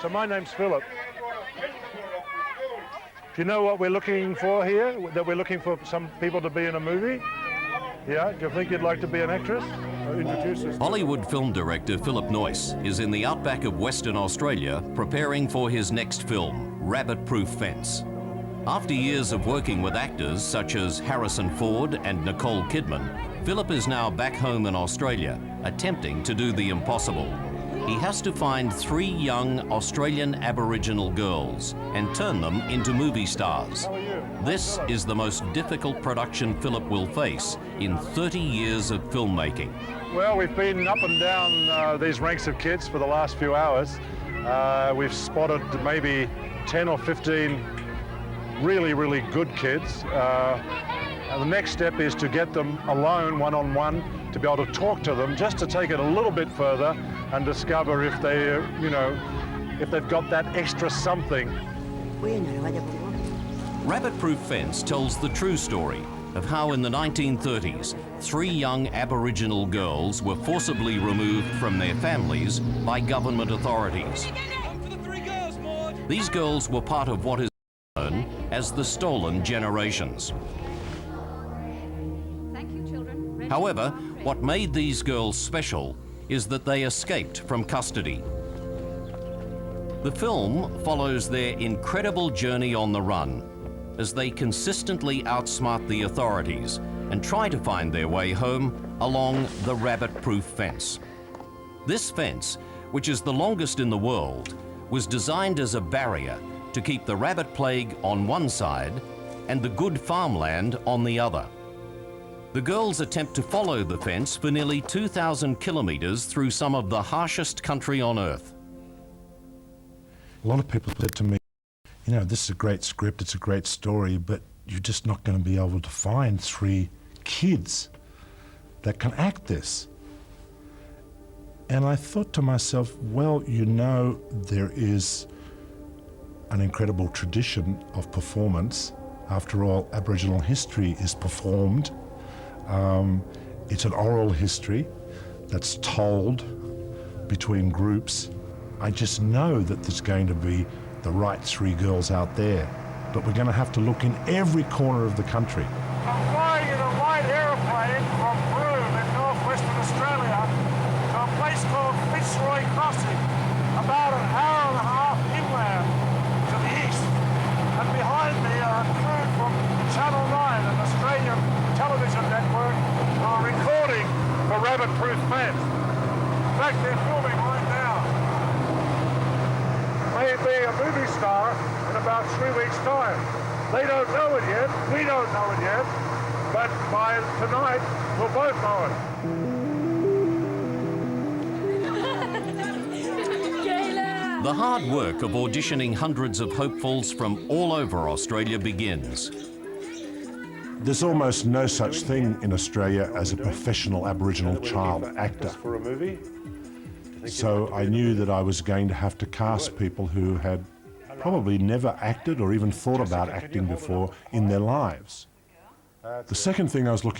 So my name's Phillip. Do you know what we're looking for here? That we're looking for some people to be in a movie? Yeah? Do you think you'd like to be an actress? Introduce us. Hollywood film director Phillip Noyce is in the outback of Western Australia preparing for his next film, Rabbit Proof Fence. After years of working with actors such as Harrison Ford and Nicole Kidman, Phillip is now back home in Australia, attempting to do the impossible. He has to find 3 young Australian Aboriginal girls and turn them into movie stars. This is the most difficult production Phillip will face in 30 years of filmmaking. Well, we've been up and down these ranks of kids for the last few hours. We've spotted maybe 10 or 15 really, really good kids. And the next step is to get them alone, one-on-one, to be able to talk to them, just to take it a little bit further and discover if they, if they've got that extra something. Rabbit Proof Fence tells the true story of how in the 1930s, 3 young Aboriginal girls were forcibly removed from their families by government authorities. These girls were part of what is known as the stolen generations. However, what made these girls special is that they escaped from custody. The film follows their incredible journey on the run as they consistently outsmart the authorities and try to find their way home along the rabbit-proof fence. This fence, which is the longest in the world, was designed as a barrier to keep the rabbit plague on one side and the good farmland on the other. The girls attempt to follow the fence for nearly 2,000 kilometers through some of the harshest country on earth. A lot of people said to me, this is a great script, it's a great story, but you're just not going to be able to find 3 kids that can act this. And I thought to myself, well, there is an incredible tradition of performance. After all, Aboriginal history is performed. It's an oral history that's told between groups. I just know that there's going to be the right 3 girls out there, but we're going to have to look in every corner of the country. I'm flying in a light aeroplane from Broome in northwestern Australia to a place called Fitzroy Crossing, about an hour and a half inland to the east. And behind me are a crew from Channel 9, an Australian television network, who are recording the Rabbit Proof Fence. In fact, they're filming right now. May be a movie star in about 3 weeks' time. They don't know it yet, we don't know it yet, but by tonight, we'll both know it. The hard work of auditioning hundreds of hopefuls from all over Australia begins. There's almost no such thing in Australia as a professional Aboriginal child actor. So I knew that I was going to have to cast people who had probably never acted or even thought about acting before in their lives. The second thing I was looking